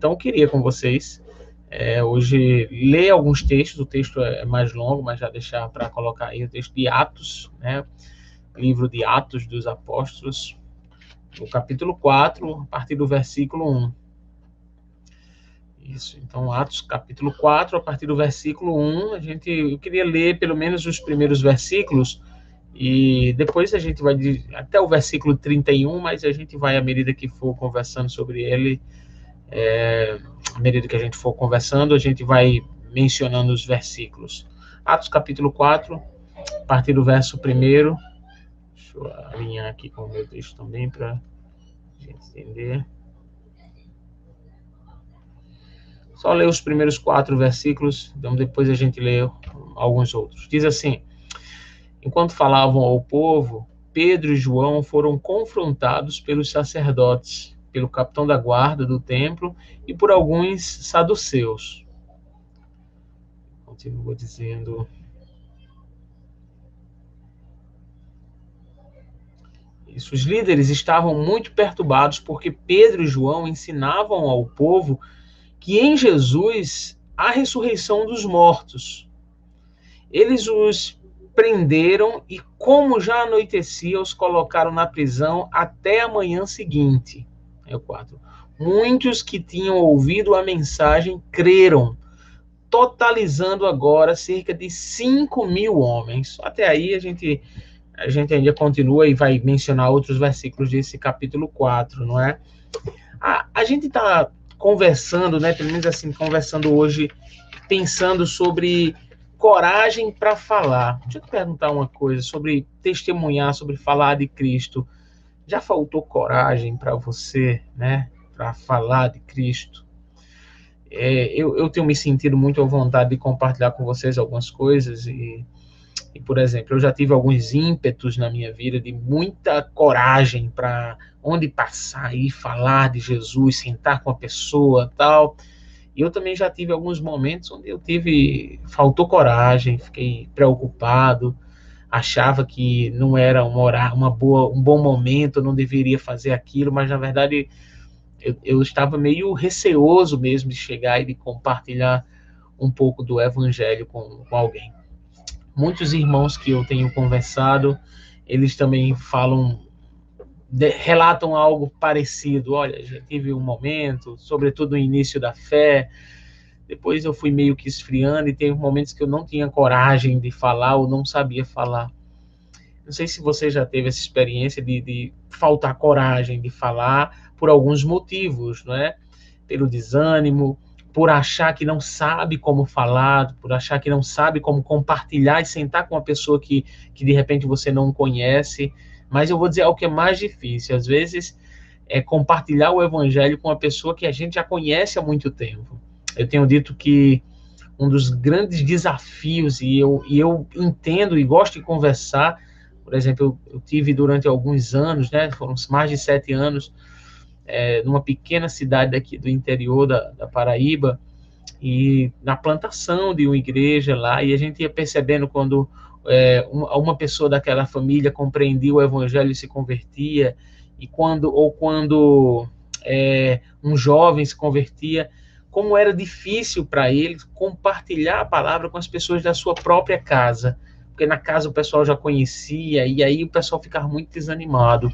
Então, eu queria com vocês hoje ler alguns textos. O texto é mais longo, mas já deixar para colocar aí o texto de Atos, né? Livro de Atos dos Apóstolos, no capítulo 4, a partir do versículo 1. Isso, então Atos capítulo 4, a partir do versículo 1, eu queria ler pelo menos os primeiros versículos, e depois a gente vai até o versículo 31, mas a gente vai, à medida que for conversando sobre ele, à medida que a gente for conversando, a gente vai mencionando os versículos. Atos capítulo 4, a partir do verso 1, deixa eu alinhar aqui com o meu texto também, para a gente entender. Só ler os primeiros 4 versículos, então depois a gente lê alguns outros. Diz assim: enquanto falavam ao povo, Pedro e João foram confrontados pelos sacerdotes, pelo capitão da guarda do templo e por alguns saduceus. Continua dizendo: os líderes estavam muito perturbados porque Pedro e João ensinavam ao povo que em Jesus há ressurreição dos mortos. Eles os prenderam e, como já anoitecia, os colocaram na prisão até a manhã seguinte. É o 4. Muitos que tinham ouvido a mensagem creram, totalizando agora cerca de 5.000 homens. Até aí a gente ainda continua e vai mencionar outros versículos desse capítulo 4, não é? A gente está conversando, né, pelo menos assim, conversando hoje, pensando sobre coragem para falar. Deixa eu te perguntar uma coisa sobre testemunhar, sobre falar de Cristo. Já faltou coragem para você, né, para falar de Cristo? Eu tenho me sentido muito à vontade de compartilhar com vocês algumas coisas e, por exemplo, eu já tive alguns ímpetos na minha vida de muita coragem para onde passar e falar de Jesus, sentar com a pessoa, tal. E eu também já tive alguns momentos onde faltou coragem, fiquei preocupado, achava que não era um bom momento, eu não deveria fazer aquilo, mas na verdade eu estava meio receoso mesmo de chegar e de compartilhar um pouco do evangelho com alguém. Muitos irmãos que eu tenho conversado, eles também relatam algo parecido. Olha, já tive um momento, sobretudo no início da fé, depois eu fui meio que esfriando e teve momentos que eu não tinha coragem de falar ou não sabia falar. Não sei se você já teve essa experiência de faltar coragem de falar por alguns motivos, não é? Pelo desânimo, por achar que não sabe como falar, por achar que não sabe como compartilhar e sentar com uma pessoa que de repente você não conhece. Mas eu vou dizer algo que é mais difícil. Às vezes é compartilhar o evangelho com uma pessoa que a gente já conhece há muito tempo. Eu tenho dito que um dos grandes desafios, e eu entendo e gosto de conversar, por exemplo, eu tive durante alguns anos, né, foram mais de 7 anos, numa pequena cidade daqui do interior da Paraíba, e na plantação de uma igreja lá, e a gente ia percebendo quando uma pessoa daquela família compreendia o evangelho e se convertia, e quando um jovem se convertia, como era difícil para ele compartilhar a palavra com as pessoas da sua própria casa, porque na casa o pessoal já conhecia, e aí o pessoal ficava muito desanimado.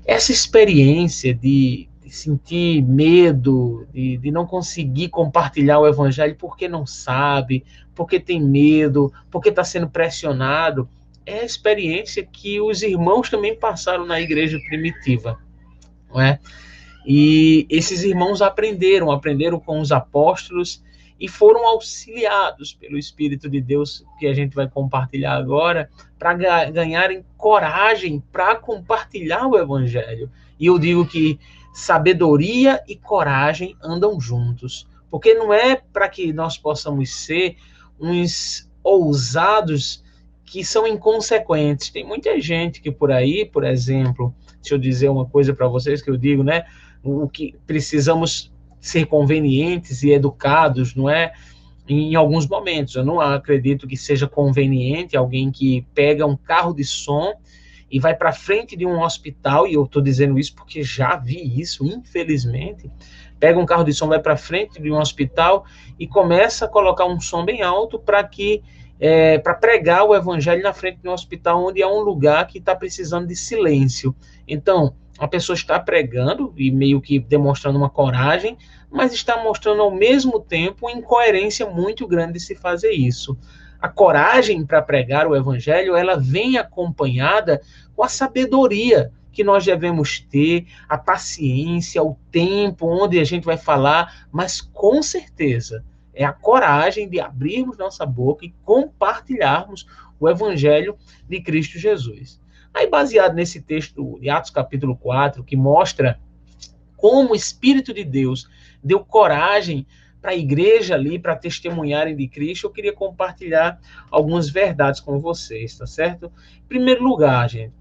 Essa experiência de sentir medo, de não conseguir compartilhar o evangelho porque não sabe, porque tem medo, porque está sendo pressionado, é a experiência que os irmãos também passaram na igreja primitiva, não é? E esses irmãos aprenderam com os apóstolos e foram auxiliados pelo Espírito de Deus, que a gente vai compartilhar agora, para ganharem coragem para compartilhar o evangelho. E eu digo que sabedoria e coragem andam juntos, porque não é para que nós possamos ser uns ousados que são inconsequentes. Tem muita gente que por aí, por exemplo, deixa eu dizer uma coisa para vocês que eu digo, né? O que precisamos ser convenientes e educados, não é? Em alguns momentos. Eu não acredito que seja conveniente alguém que pega um carro de som e vai para frente de um hospital, e eu estou dizendo isso porque já vi isso, infelizmente, pega um carro de som, vai para frente de um hospital e começa a colocar um som bem alto para pregar o evangelho na frente de um hospital onde há um lugar que está precisando de silêncio. Então, a pessoa está pregando e meio que demonstrando uma coragem, mas está mostrando ao mesmo tempo uma incoerência muito grande de se fazer isso. A coragem para pregar o evangelho, ela vem acompanhada com a sabedoria que nós devemos ter, a paciência, o tempo onde a gente vai falar, mas com certeza é a coragem de abrirmos nossa boca e compartilharmos o evangelho de Cristo Jesus. Aí, baseado nesse texto de Atos capítulo 4, que mostra como o Espírito de Deus deu coragem para a igreja ali, para testemunharem de Cristo, eu queria compartilhar algumas verdades com vocês, tá certo? Em primeiro lugar, gente,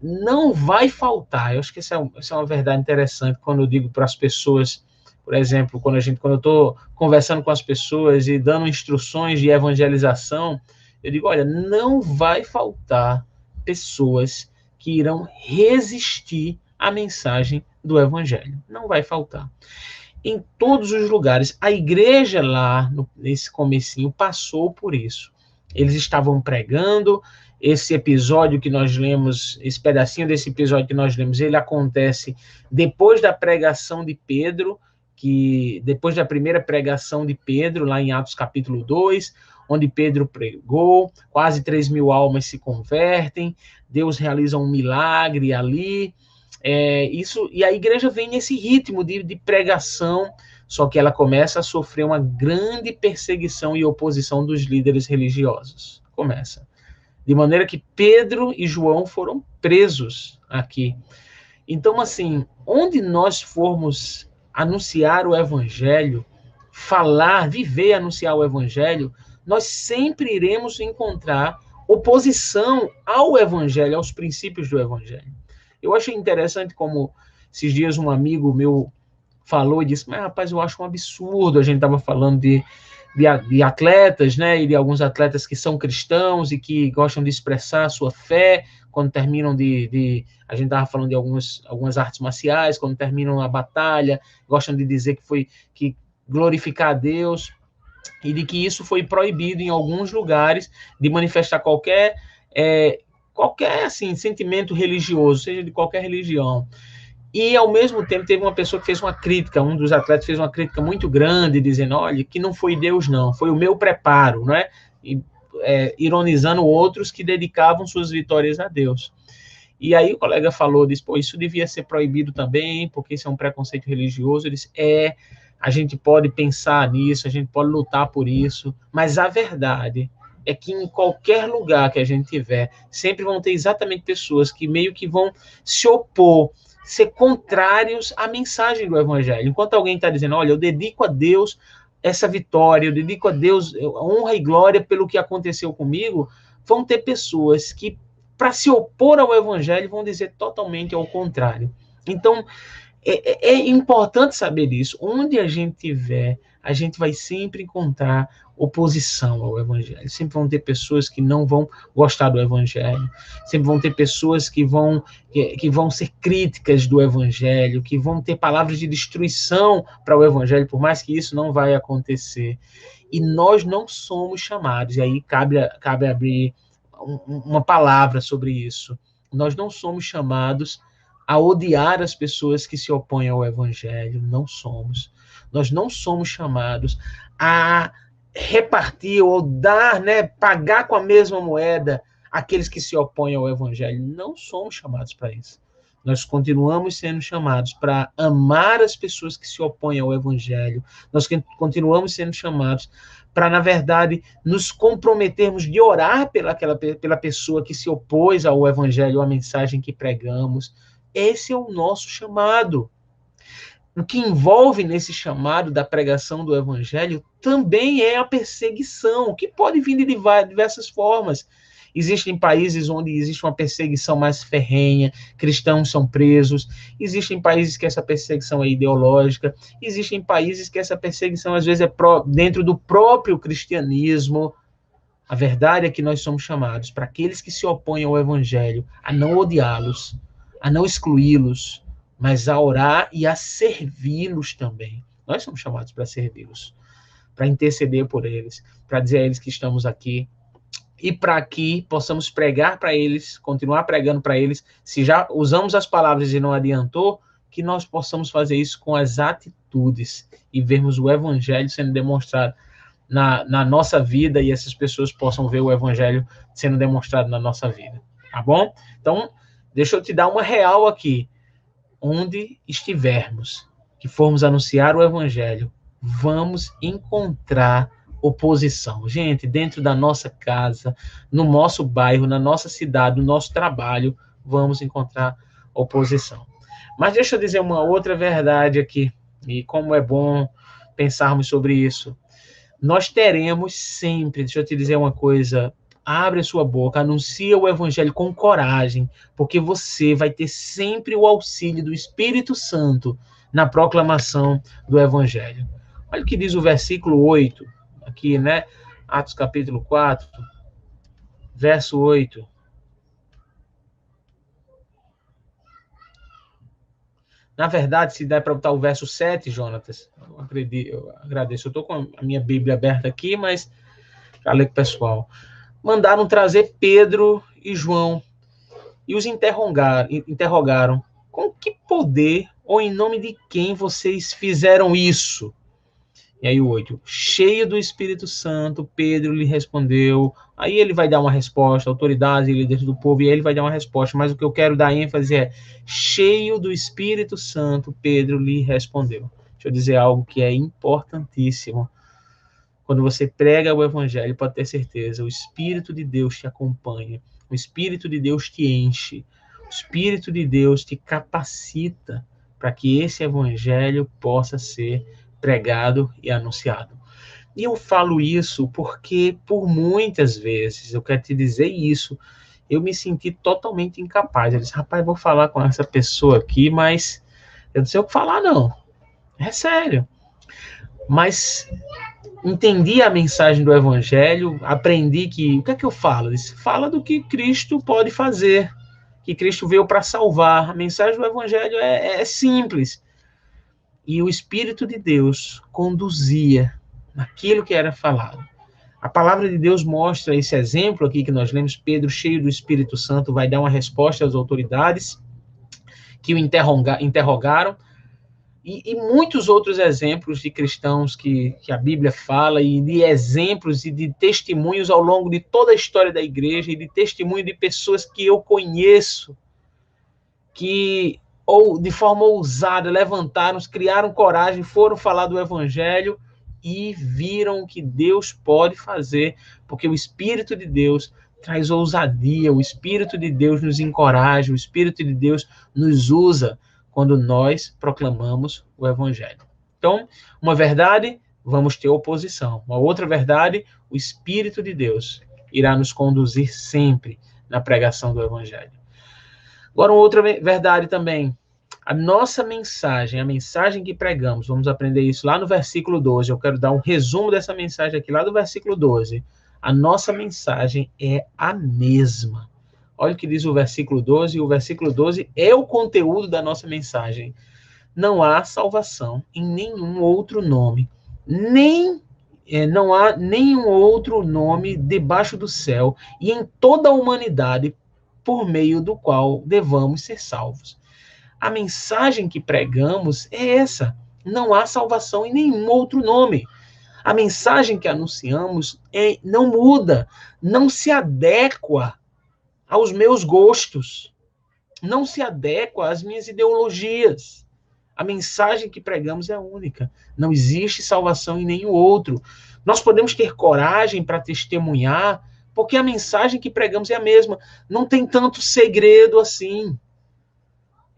não vai faltar, eu acho que essa é uma verdade interessante quando eu digo para as pessoas, por exemplo, quando eu estou conversando com as pessoas e dando instruções de evangelização, eu digo, olha, não vai faltar pessoas que irão resistir à mensagem do evangelho. Não vai faltar. Em todos os lugares, a igreja lá, nesse comecinho, passou por isso. Eles estavam pregando, esse episódio que nós lemos, esse pedacinho desse episódio que nós lemos, ele acontece depois da pregação de Pedro, depois da primeira pregação de Pedro, lá em Atos capítulo 2, onde Pedro pregou, quase 3.000 almas se convertem, Deus realiza um milagre ali, e a igreja vem nesse ritmo de pregação, só que ela começa a sofrer uma grande perseguição e oposição dos líderes religiosos. Começa. De maneira que Pedro e João foram presos aqui. Então, assim, onde nós formos anunciar o evangelho, viver, anunciar o evangelho, nós sempre iremos encontrar oposição ao evangelho, aos princípios do evangelho. Eu achei interessante como esses dias um amigo meu falou e disse, mas rapaz, eu acho um absurdo, a gente estava falando de atletas, né, e de alguns atletas que são cristãos e que gostam de expressar a sua fé, quando terminam a gente estava falando de algumas artes marciais, quando terminam a batalha, gostam de dizer que glorificar a Deus, e de que isso foi proibido em alguns lugares, de manifestar qualquer assim, sentimento religioso, seja de qualquer religião. E, ao mesmo tempo, teve uma pessoa que fez uma crítica, um dos atletas fez uma crítica muito grande, dizendo, olha, que não foi Deus, não, foi o meu preparo, não é? Ironizando outros que dedicavam suas vitórias a Deus. E aí o colega falou, disse, pô, isso devia ser proibido também, porque isso é um preconceito religioso. Ele disse, a gente pode pensar nisso, a gente pode lutar por isso, mas a verdade é que em qualquer lugar que a gente tiver, sempre vão ter exatamente pessoas que meio que vão se opor, ser contrários à mensagem do evangelho. Enquanto alguém está dizendo, olha, eu dedico a Deus essa vitória, eu dedico a Deus honra e glória pelo que aconteceu comigo, vão ter pessoas que, para se opor ao evangelho, vão dizer totalmente ao contrário. Então, é importante saber disso. Onde a gente estiver, a gente vai sempre encontrar oposição ao evangelho. Sempre vão ter pessoas que não vão gostar do evangelho. Sempre vão ter pessoas que vão ser críticas do evangelho, que vão ter palavras de destruição para o evangelho, por mais que isso não vai acontecer. E nós não somos chamados, e aí cabe abrir uma palavra sobre isso. Nós não somos chamados a odiar as pessoas que se opõem ao evangelho, não somos. Nós não somos chamados a repartir ou dar, né, pagar com a mesma moeda aqueles que se opõem ao evangelho. Não somos chamados para isso. Nós continuamos sendo chamados para amar as pessoas que se opõem ao evangelho. Nós continuamos sendo chamados para, na verdade, nos comprometermos de orar pela pessoa que se opôs ao evangelho, à mensagem que pregamos. Esse é o nosso chamado. O que envolve nesse chamado da pregação do evangelho também é a perseguição, que pode vir de diversas formas. Existem países onde existe uma perseguição mais ferrenha, cristãos são presos. Existem países que essa perseguição é ideológica. Existem países que essa perseguição, às vezes, é dentro do próprio cristianismo. A verdade é que nós somos chamados, para aqueles que se opõem ao evangelho, a não odiá-los, a não excluí-los, mas a orar e a servi-los também. Nós somos chamados para servi-los, para interceder por eles, para dizer a eles que estamos aqui, e para que possamos pregar para eles, continuar pregando para eles. Se já usamos as palavras e não adiantou, que nós possamos fazer isso com as atitudes e vermos o evangelho sendo demonstrado na nossa vida, e essas pessoas possam ver o evangelho sendo demonstrado na nossa vida, tá bom? Então, deixa eu te dar uma real aqui. Onde estivermos, que formos anunciar o evangelho, vamos encontrar oposição. Gente, dentro da nossa casa, no nosso bairro, na nossa cidade, no nosso trabalho, vamos encontrar oposição. Mas deixa eu dizer uma outra verdade aqui, e como é bom pensarmos sobre isso. Nós teremos sempre, deixa eu te dizer uma coisa, abre a sua boca, anuncia o evangelho com coragem, porque você vai ter sempre o auxílio do Espírito Santo na proclamação do evangelho. Olha o que diz o versículo 8, aqui, né? Atos capítulo 4, verso 8. Na verdade, se der para botar o verso 7, Jonatas, eu agradeço. Eu estou com a minha Bíblia aberta aqui, mas já leio com o pessoal. Mandaram trazer Pedro e João e os interrogaram: com que poder ou em nome de quem vocês fizeram isso? E aí o 8, cheio do Espírito Santo, Pedro lhe respondeu. Aí ele vai dar uma resposta, autoridade e líderes do povo, e ele vai dar uma resposta, mas o que eu quero dar ênfase é: cheio do Espírito Santo, Pedro lhe respondeu. Deixa eu dizer algo que é importantíssimo. Quando você prega o evangelho, pode ter certeza, o Espírito de Deus te acompanha, o Espírito de Deus te enche, o Espírito de Deus te capacita para que esse evangelho possa ser pregado e anunciado. E eu falo isso porque, por muitas vezes, eu quero te dizer isso, eu me senti totalmente incapaz. Eu disse: rapaz, vou falar com essa pessoa aqui, mas eu não sei o que falar, não. É sério. Mas entendi a mensagem do evangelho, aprendi que... O que é que eu falo? Fala do que Cristo pode fazer, que Cristo veio para salvar. A mensagem do evangelho é simples. E o Espírito de Deus conduzia naquilo que era falado. A palavra de Deus mostra esse exemplo aqui que nós lemos. Pedro, cheio do Espírito Santo, vai dar uma resposta às autoridades que o interrogaram. E muitos outros exemplos de cristãos que a Bíblia fala, e de exemplos e de testemunhos ao longo de toda a história da igreja, e de testemunho de pessoas que eu conheço, que, ou de forma ousada, levantaram, criaram coragem, foram falar do evangelho e viram o que Deus pode fazer, porque o Espírito de Deus traz ousadia, o Espírito de Deus nos encoraja, o Espírito de Deus nos usa quando nós proclamamos o evangelho. Então, uma verdade, vamos ter oposição. Uma outra verdade, o Espírito de Deus irá nos conduzir sempre na pregação do evangelho. Agora, uma outra verdade também. A nossa mensagem, a mensagem que pregamos, vamos aprender isso lá no versículo 12. Eu quero dar um resumo dessa mensagem aqui, lá do versículo 12. A nossa mensagem é a mesma. Olha o que diz o versículo 12. O versículo 12 é o conteúdo da nossa mensagem. Não há salvação em nenhum outro nome. Não há nenhum outro nome debaixo do céu e em toda a humanidade por meio do qual devamos ser salvos. A mensagem que pregamos é essa. Não há salvação em nenhum outro nome. A mensagem que anunciamos não muda, não se adequa aos meus gostos, não se adequa às minhas ideologias. A mensagem que pregamos é única. Não existe salvação em nenhum outro. Nós podemos ter coragem para testemunhar, porque a mensagem que pregamos é a mesma. Não tem tanto segredo assim.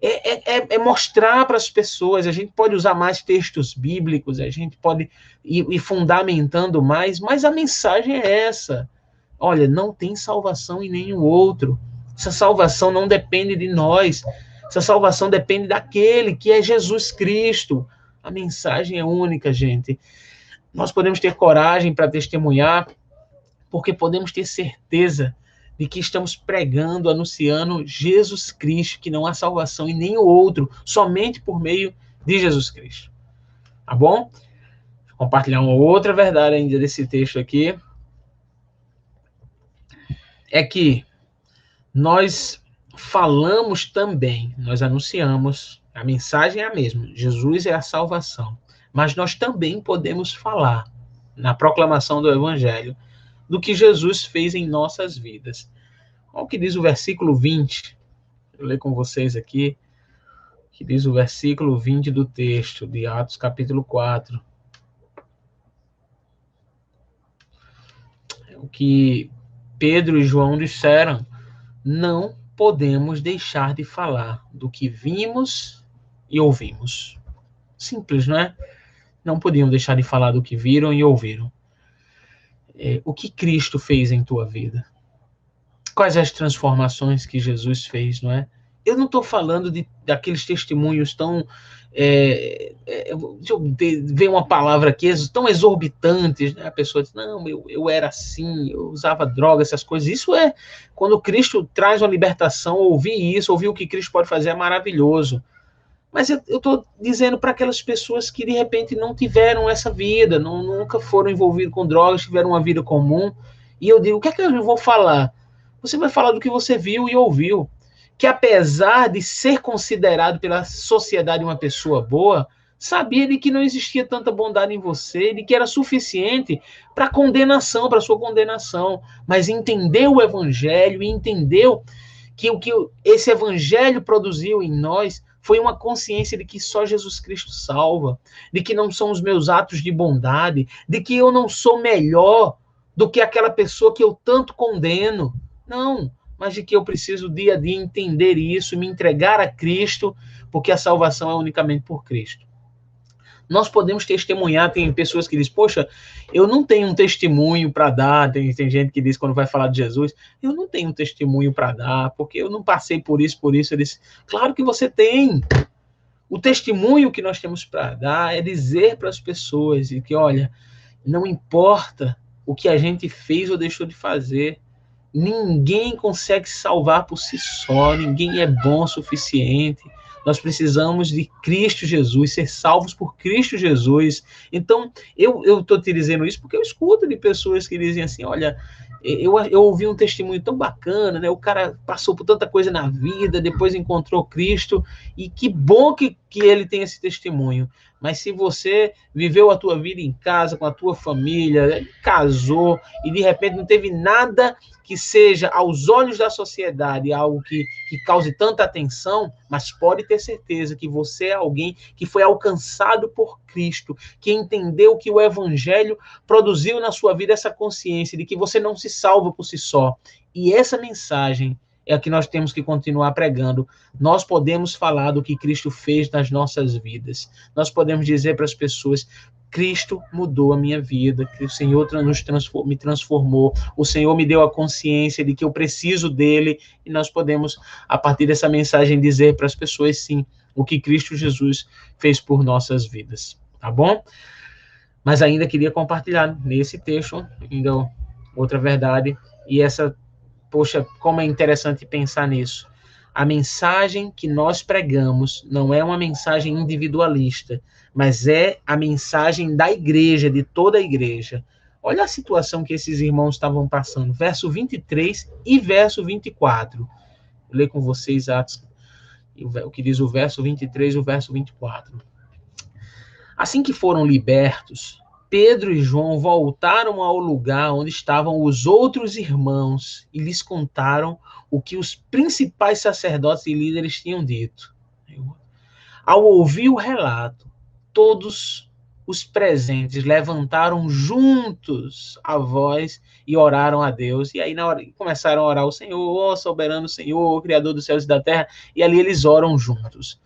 É mostrar para as pessoas. A gente pode usar mais textos bíblicos, a gente pode ir fundamentando mais, mas a mensagem é essa. Olha, não tem salvação em nenhum outro. Essa salvação não depende de nós. Essa salvação depende daquele que é Jesus Cristo. A mensagem é única, gente. Nós podemos ter coragem para testemunhar, porque podemos ter certeza de que estamos pregando, anunciando Jesus Cristo, que não há salvação em nenhum outro, somente por meio de Jesus Cristo. Tá bom? Vou compartilhar uma outra verdade ainda desse texto aqui. É que nós falamos também, nós anunciamos, a mensagem é a mesma, Jesus é a salvação. Mas nós também podemos falar, na proclamação do Evangelho, do que Jesus fez em nossas vidas. Olha o que diz o versículo 20. Eu leio com vocês aqui, que diz o versículo 20 do texto, de Atos capítulo 4. O que Pedro e João disseram: não podemos deixar de falar do que vimos e ouvimos. Simples, não é? Não podiam deixar de falar do que viram e ouviram. O que Cristo fez em tua vida? Quais as transformações que Jesus fez, não é? Eu não estou falando daqueles testemunhos tão... deixa eu ver uma palavra aqui, tão exorbitantes, né? A pessoa diz, não, eu era assim, eu usava droga, essas coisas. Isso é, quando Cristo traz uma libertação, ouvir isso, ouvir o que Cristo pode fazer é maravilhoso. Mas eu estou dizendo para aquelas pessoas que, de repente, não tiveram essa vida, nunca foram envolvidos com drogas, tiveram uma vida comum, e eu digo, o que é que eu vou falar? Você vai falar do que você viu e ouviu. Que apesar de ser considerado pela sociedade uma pessoa boa, sabia de que não existia tanta bondade em você, de que era suficiente para condenação, para sua condenação, mas entendeu o evangelho e entendeu que o que esse evangelho produziu em nós foi uma consciência de que só Jesus Cristo salva, de que não são os meus atos de bondade, de que eu não sou melhor do que aquela pessoa que eu tanto condeno. Não, mas de que eu preciso dia a dia entender isso, me entregar a Cristo, porque a salvação é unicamente por Cristo. Nós podemos testemunhar, tem pessoas que dizem, poxa, eu não tenho um testemunho para dar, tem gente que diz quando vai falar de Jesus, eu não tenho um testemunho para dar, porque eu não passei por isso. Eu disse, claro que você tem. O testemunho que nós temos para dar é dizer para as pessoas que, olha, não importa o que a gente fez ou deixou de fazer, ninguém consegue salvar por si só, ninguém é bom o suficiente. Nós precisamos de Cristo Jesus, ser salvos por Cristo Jesus. Então, eu estou te dizendo isso porque eu escuto de pessoas que dizem assim, olha, eu ouvi um testemunho tão bacana, né? O cara passou por tanta coisa na vida, depois encontrou Cristo, e que bom que ele tem esse testemunho. Mas se você viveu a tua vida em casa, com a tua família, casou, e de repente não teve nada que seja, aos olhos da sociedade, algo que cause tanta atenção, mas pode ter certeza que você é alguém que foi alcançado por Cristo, que entendeu que o Evangelho produziu na sua vida essa consciência de que você não se salva por si só. E essa mensagem é a que nós temos que continuar pregando. Nós podemos falar do que Cristo fez nas nossas vidas. Nós podemos dizer para as pessoas, Cristo mudou a minha vida, que o Senhor me transformou, o Senhor me deu a consciência de que eu preciso dele, e nós podemos, a partir dessa mensagem, dizer para as pessoas, sim, o que Cristo Jesus fez por nossas vidas. Tá bom? Mas ainda queria compartilhar nesse texto, ainda outra verdade, e essa, poxa, como é interessante pensar nisso. A mensagem que nós pregamos não é uma mensagem individualista, mas é a mensagem da igreja, de toda a igreja. Olha a situação que esses irmãos estavam passando. Verso 23 e verso 24. Eu leio com vocês Atos, o que diz o verso 23 e o verso 24. Assim que foram libertos, Pedro e João voltaram ao lugar onde estavam os outros irmãos e lhes contaram o que os principais sacerdotes e líderes tinham dito. Ao ouvir o relato, todos os presentes levantaram juntos a voz e oraram a Deus. E aí na hora começaram a orar o Senhor, ó soberano Senhor, Criador dos céus e da terra, e ali eles oram juntos.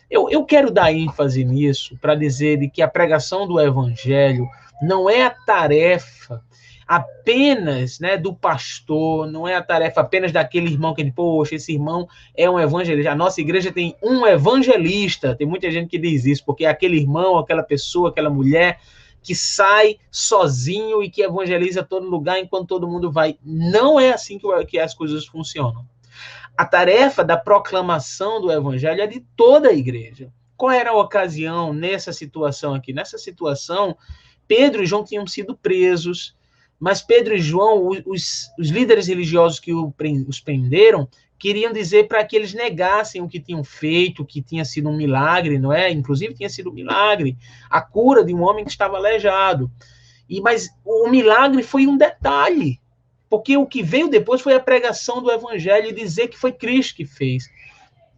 Eu quero dar ênfase nisso para dizer de que a pregação do Evangelho não é a tarefa apenas, né, do pastor, não é a tarefa apenas daquele irmão que ele, poxa, esse irmão é um evangelista. A nossa igreja tem um evangelista, tem muita gente que diz isso, porque aquele irmão, aquela pessoa, aquela mulher que sai sozinho e que evangeliza todo lugar enquanto todo mundo vai. Não é assim que as coisas funcionam. A tarefa da proclamação do evangelho é de toda a igreja. Qual era a ocasião nessa situação aqui? Nessa situação, Pedro e João tinham sido presos, mas Pedro e João, os líderes religiosos que os prenderam, queriam dizer para que eles negassem o que tinham feito, que tinha sido um milagre, não é? Inclusive tinha sido um milagre, a cura de um homem que estava aleijado. Mas o milagre foi um detalhe, porque o que veio depois foi a pregação do evangelho e dizer que foi Cristo que fez.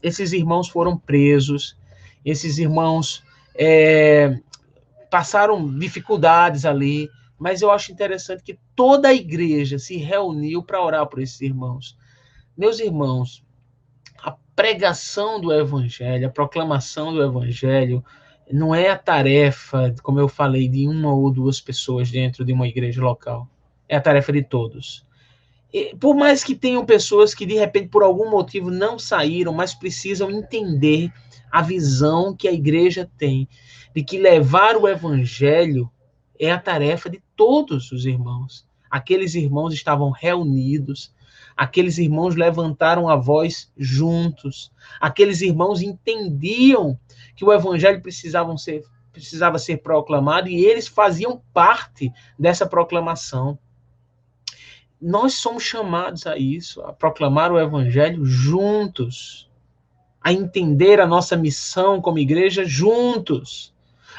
Esses irmãos foram presos, esses irmãos passaram dificuldades ali, mas eu acho interessante que toda a igreja se reuniu para orar por esses irmãos. Meus irmãos, a pregação do evangelho, a proclamação do evangelho, não é a tarefa, como eu falei, de uma ou duas pessoas dentro de uma igreja local. É a tarefa de todos. E, por mais que tenham pessoas que, de repente, por algum motivo não saíram, mas precisam entender a visão que a igreja tem de que levar o evangelho é a tarefa de todos os irmãos. Aqueles irmãos estavam reunidos, aqueles irmãos levantaram a voz juntos, aqueles irmãos entendiam que o evangelho precisava ser proclamado e eles faziam parte dessa proclamação. Nós somos chamados a isso, a proclamar o evangelho juntos, a entender a nossa missão como igreja juntos,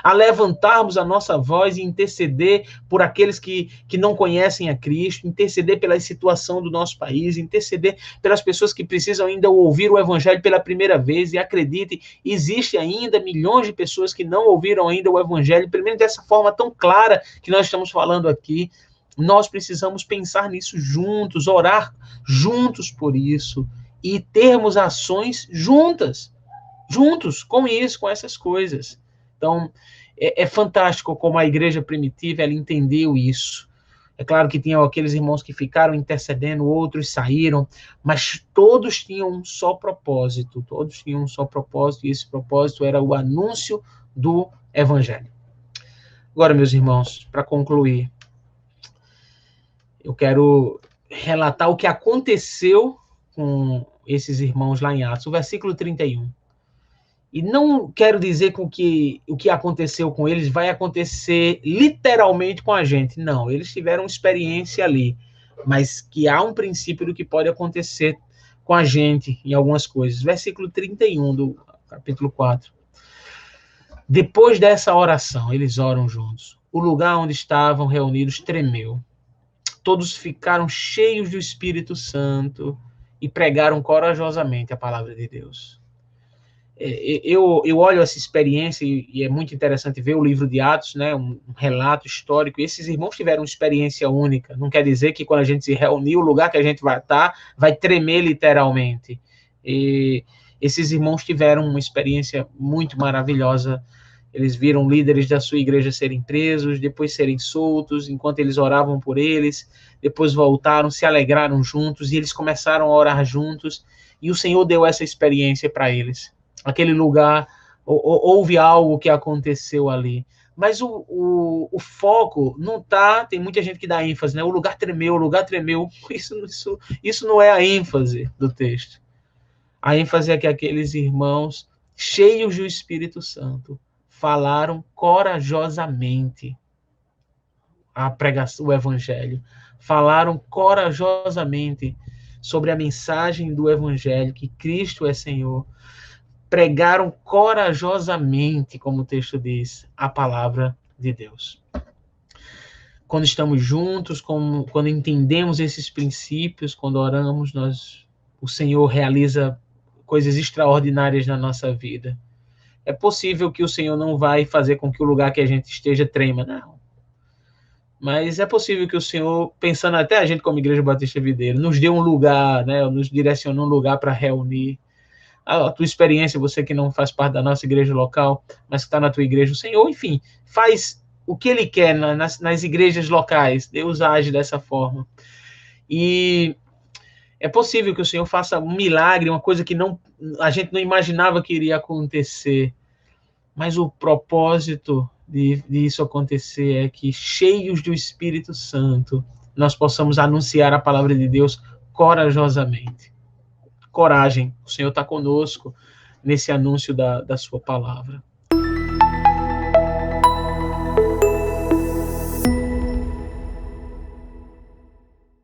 a levantarmos a nossa voz e interceder por aqueles que não conhecem a Cristo, interceder pela situação do nosso país, interceder pelas pessoas que precisam ainda ouvir o evangelho pela primeira vez. E acreditem, existe ainda milhões de pessoas que não ouviram ainda o evangelho, pelo menos dessa forma tão clara que nós estamos falando aqui. Nós precisamos pensar nisso juntos, orar juntos por isso e termos ações juntos com isso, com essas coisas. Então, é fantástico como a igreja primitiva ela entendeu isso. É claro que tinham aqueles irmãos que ficaram intercedendo, outros saíram, mas todos tinham um só propósito, e esse propósito era o anúncio do evangelho. Agora, meus irmãos, para concluir, eu quero relatar o que aconteceu com esses irmãos lá em Atos, o versículo 31. E não quero dizer que o que aconteceu com eles vai acontecer literalmente com a gente. Não, eles tiveram experiência ali, mas que há um princípio do que pode acontecer com a gente em algumas coisas. Versículo 31 do capítulo 4. Depois dessa oração, eles oram juntos. O lugar onde estavam reunidos tremeu. Todos ficaram cheios do Espírito Santo e pregaram corajosamente a palavra de Deus. Eu olho essa experiência e é muito interessante ver o livro de Atos, né, um relato histórico. E esses irmãos tiveram uma experiência única. Não quer dizer que quando a gente se reunir, o lugar que a gente vai estar vai tremer literalmente. E esses irmãos tiveram uma experiência muito maravilhosa. Eles viram líderes da sua igreja serem presos, depois serem soltos, enquanto eles oravam por eles, depois voltaram, se alegraram juntos, e eles começaram a orar juntos, e o Senhor deu essa experiência para eles. Aquele lugar, houve algo que aconteceu ali. Mas o foco não está, tem muita gente que dá ênfase, né? O lugar tremeu. Isso não é a ênfase do texto. A ênfase é que aqueles irmãos, cheios do Espírito Santo, falaram corajosamente a pregação, o evangelho. Falaram corajosamente sobre a mensagem do evangelho, que Cristo é Senhor. Pregaram corajosamente, como o texto diz, a palavra de Deus. Quando estamos juntos, quando entendemos esses princípios, quando oramos, o Senhor realiza coisas extraordinárias na nossa vida. É possível que o Senhor não vai fazer com que o lugar que a gente esteja trema, não. Mas é possível que o Senhor, pensando até a gente como Igreja Batista Videira, nos dê um lugar, né, nos direcione um lugar para reunir. A tua experiência, você que não faz parte da nossa igreja local, mas que está na tua igreja, o Senhor, enfim, faz o que Ele quer nas igrejas locais. Deus age dessa forma. E é possível que o Senhor faça um milagre, uma coisa que a gente não imaginava que iria acontecer. Mas o propósito de isso acontecer é que, cheios do Espírito Santo, nós possamos anunciar a palavra de Deus corajosamente. Coragem, o Senhor está conosco nesse anúncio da sua palavra.